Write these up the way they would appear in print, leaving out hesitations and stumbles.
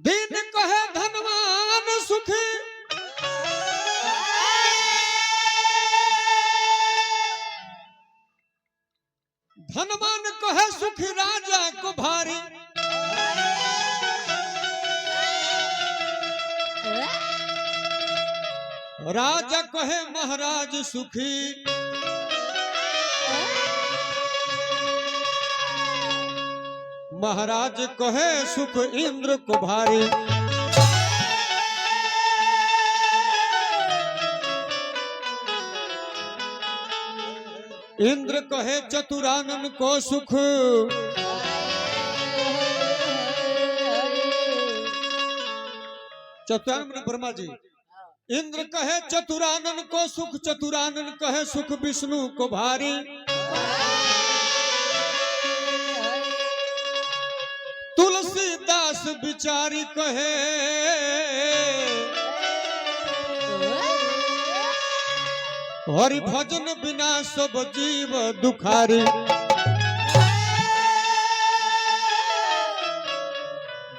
दिन कहे धनवान सुखी धनवान कहे सुखी राजा को भारी राजा कहे महाराज सुखी महाराज कहे सुख इंद्र को भारी इंद्र कहे चतुरानन को सुख चतुरानन ब्रह्मा जी इंद्र कहे चतुरानन को सुख चतुरानन कहे सुख विष्णु को भारी तुलसीदास बिचारी कहे हरि भजन बिना सब जीव दुखारी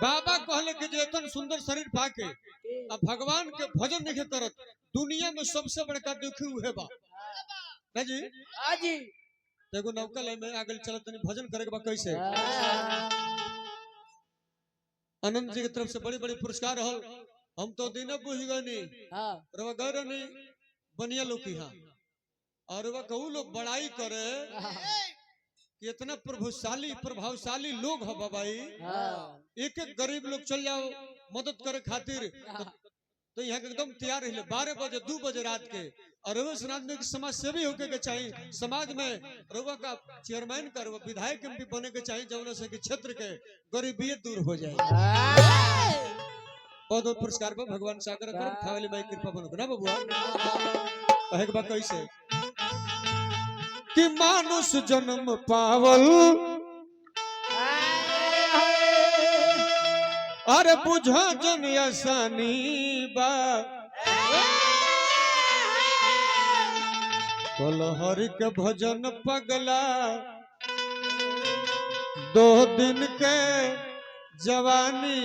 बाबा कहले कि जेतन सुंदर शरीर पाके अब भगवान के भजन नहीं करत दुनिया में सबसे बड़का दुखी उहे बा ना जी हां जी देखो नौकल में आगे चलत तनी भजन करे के बा कैसे आनंद जी की तरफ से बड़ी बड़ी पुरस्कार रहल हम तो दिन बुझ गनी हां रवा गरनी बनिया लोग की और वह कहू लोग बड़ाई करे कि इतना प्रभावशाली लोग है बाबाई एक एक गरीब लोग चल जाओ मदद करे खातिर तो यहाँ एकदम तैयार रहे 12 बजे 2 बजे रात के और आदमी की समाज सेवी होके के चाहिए समाज में रउआ का चेयरमैन कर विधायक भी बने के चाहिए जौन से कि क्षेत्र के गरीबी दूर हो जाए बहुत बहुत पुरस्कार पर भगवान सागर कर थावली माई कृपा बनो ना बबुआ कहे के बा कैसे कि मानुष जन्म पावल अरे बुझा जन आसानी बा हरि के भजन पगला 2 दिन के जवानी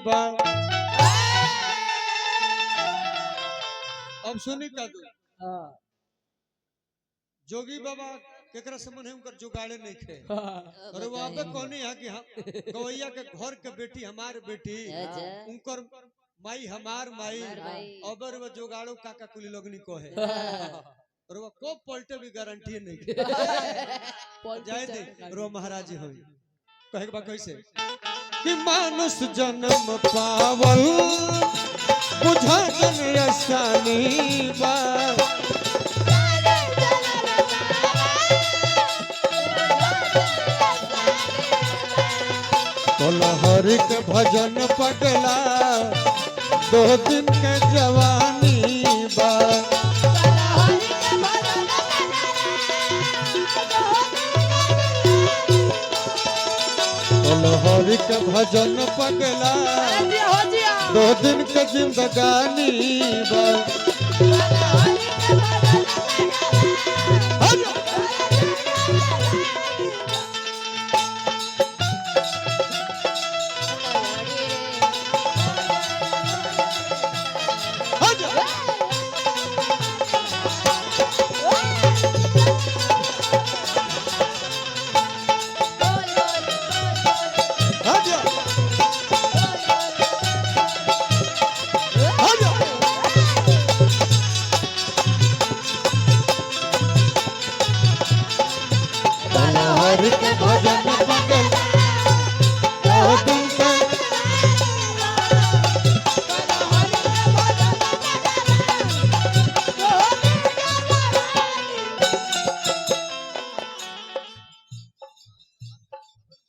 बा अब सुनी का दो जोगी बाबा केकरा से मन उनकर जुगाड़े नहीं थे और वो अब कहनी है कि हम गवैया के घर के बेटी हमार बेटी उनकर माई हमार माई अबर वो जुगाड़ो काका कुली लोगनी को है और वो को पलटे भी गारंटी नहीं है जाए दे रो महाराज हो कहे के बा कैसे कि मानुष जन्म पावल बुझा जन आसानी बा हरि के भजन पगला 2 दिन के जवानी बा हरि के भजन पगला 2 दिन के जिंदगानी बा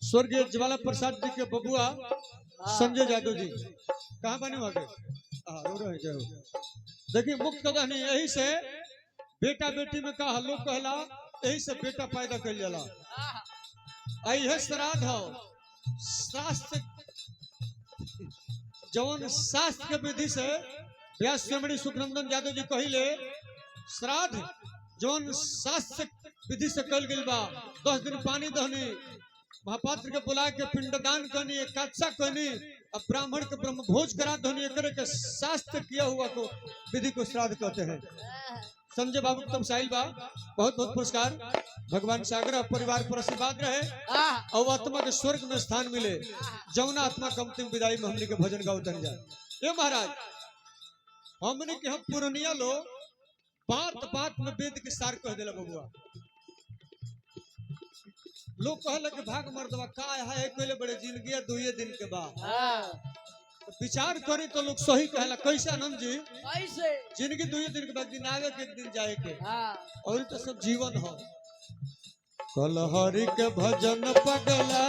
स्वर्गीय ज्वाला प्रसाद जी के बबुआ संजय यादव जी कहाँ बने वहां के देखिए मुक्त कहानी यही से बेटा बेटी में कहा लोग कहला यही से बेटा पैदा कर जाला आई है श्राद्ध हो शास्त्र जवन शास्त्र के विधि से व्यास सेमड़ी सुखनंदन यादव जी कहले श्राद्ध जवन शास्त्र विधि से कल गई बा 10 दिन पानी दहनी महापात्र के बुला के पिंडदान करनी एकादशा करनी अब ब्राह्मण के ब्रह्म भोज करा धोनी करे के शास्त्र किया हुआ को विधि को श्राद्ध कहते हैं। संजय बाबू तब साहिल बा बहुत बहुत पुरस्कार भगवान सागर परिवार पर आशीर्वाद रहे और आत्मा के स्वर्ग में स्थान मिले। जौना आत्मा के अंतिम विदाई में हमने के भजन गाओ तन जाए। ये महाराज हमने के हम पुरनिया लोग बात बात में वेद के सार कह दिला बबुआ। लोग कहला कि भाग मर्दवा का है कोई बड़े जिंदगी 2 दिन के बाद तो विचार करे तो लोग सही कहला। कैसे आनंद जी कैसे जिंदगी 2 दिन के बाद दिन आवे के एक दिन जाए के और तो सब जीवन हो। कल हरि के भजन पगला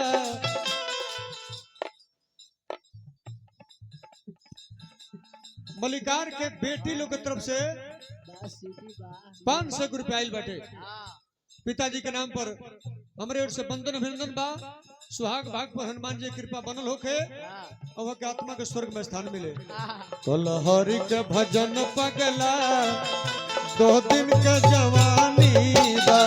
मलिकार के बेटी लोग की तरफ से 500 रुपया आयल बाटे पिताजी के नाम पर। हमरे ओर से बंदन अभिनंदन बा। सुहाग भाग पर हनुमान जी कृपा बनल होके और के आत्मा के स्वर्ग में स्थान मिले। कल हरि के भजन पगला 2 दिन के जवानी बा।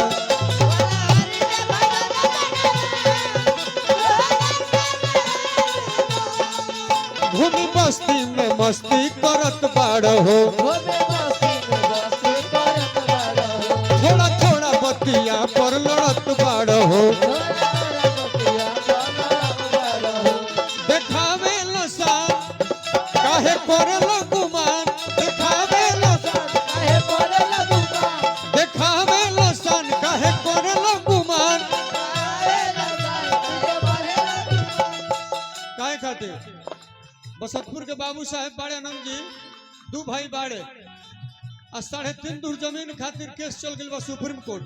घूमी बस्ती में मस्ती करत बाड़ हो। थोड़ा थोड़ा बतिया पर लड़त बाड़ हो। देखावे लसान काहे करल गुमान। देखावे लसान काहे करल गुमान। काहे खातिर बसतपुर के बाबू साहेब बाड़े आनंद जी 2 भाई बाड़े आ 3.5 दूर जमीन खातिर केस चल गई बा सुप्रीम कोर्ट।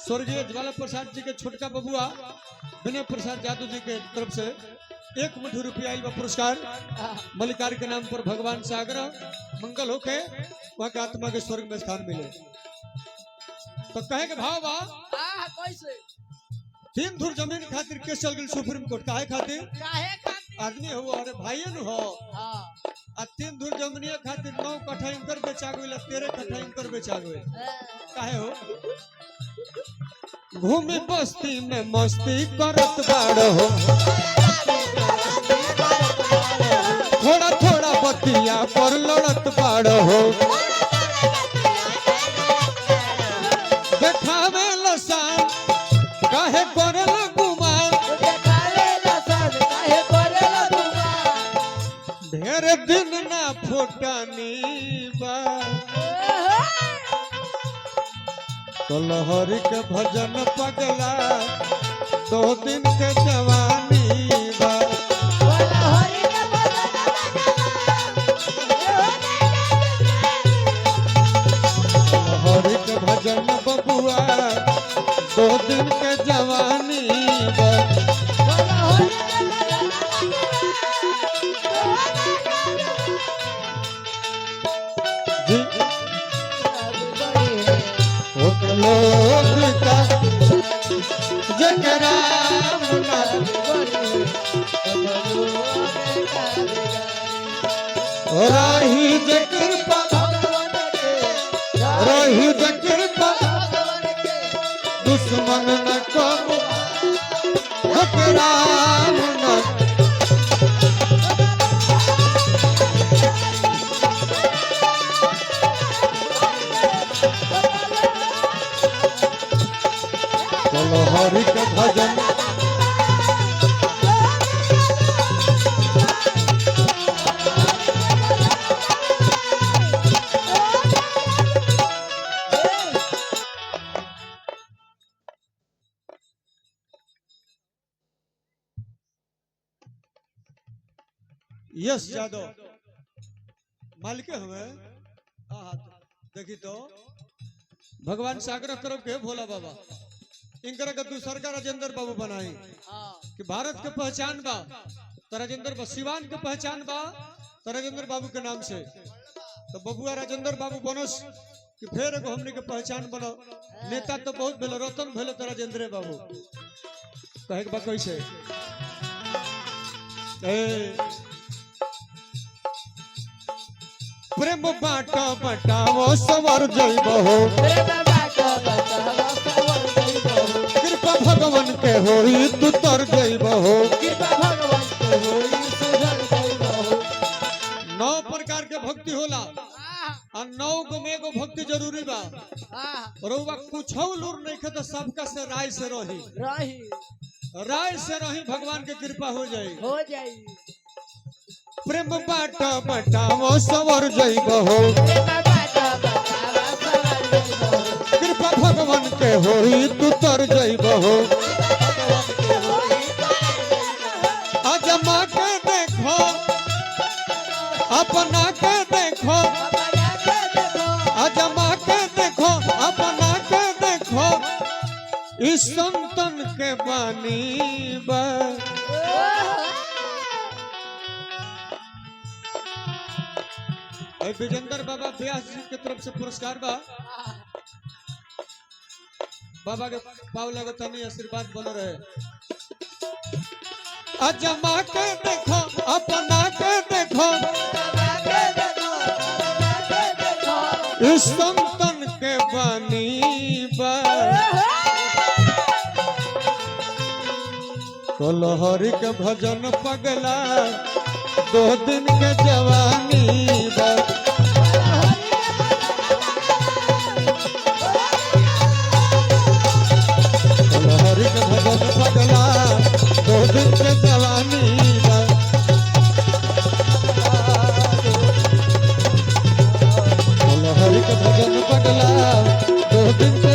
स्वर्गीय ज्वाला प्रसाद जी के छोटका बबुआ विनय प्रसाद यादव जी के तरफ से 1 मुट्ठी रुपया आयल बा पुरस्कार। मलिकार के नाम पर भगवान से आग्रह मंगल होके वहां के आत्मा के स्वर्ग में स्थान मिले। तो कहे के भाव बा कैसे 3 धुर जमीन खातिर केस चल गई सुप्रीम कोर्ट। काहे खातिर आदमी हो अरे भाई न हो आ 3 धुर जमीनिया खातिर 9 कट्ठा इंकर बेचा गई 13 कट्ठा इंकर बेचा गई। काहे हो घूमी बस्ती में मस्ती करत बाड़ हो। थोड़ा थोड़ा बतिया पर लड़त बाड़ हो। देखावे लसान काहे करल गुमान। ढेर दिन ना फोटानी बा। कल हरि के भजन पगला 2 दिन के जवानी बा। हरि के भजन बबुआ 2 दिन के जवानी बा। लोग का जकरा राही जे कृपा रही जे कृपा दुश्मन न कम जकरा हरि के भजन यश यादव मालिक हमें देखी तो भगवान सागर तरफ के भोला बाबा इनकर का दूसरा राजेंद्र बाबू बनाई कि भारत के पहचान बा तो राजेंद्र बा सिवान के पहचान बा तो राजेंद्र बाबू के नाम से। तो बबुआ राजेंद्र बाबू बनस कि फिर एगो हमने के पहचान बनो। नेता तो बहुत भेल रतन भेल तो राजेंद्र बाबू कहे के बा कैसे प्रेम बाटा बटावो सवर जइबो कृपा कृपा भगवान के होई तू तर जइबहो कृपा भगवान के होई सुधर जइबहो। 9 प्रकार के भक्ति होला आ 9 गो में एगो भक्ति जरूरी बा। रउवा कुछो लूर नहीं खे तो सबका से राय से रही भगवान के कृपा हो जाई। प्रेम बाटा बटावो सवर जइबहो कृपा भगवान के होई तू तर जइबहो। आजमा के देखो अपना के देखो आजमा के देखो अपना के देखो इस संतन के बानी बा। विजेंद्र बाबा व्यास जी के तरफ से पुरस्कार बा। बाबा के पाव लगतनी आशीर्वाद बन रहे। अजमा के देखो अपना के देखो इस संतन के बानी बा। कलहरी के भजन पगला 2 दिन के जवानी बा। कलहरी के भजन पगला 2 दिन के जवानी बा। कलहरी के भजन पगला 2 दिन के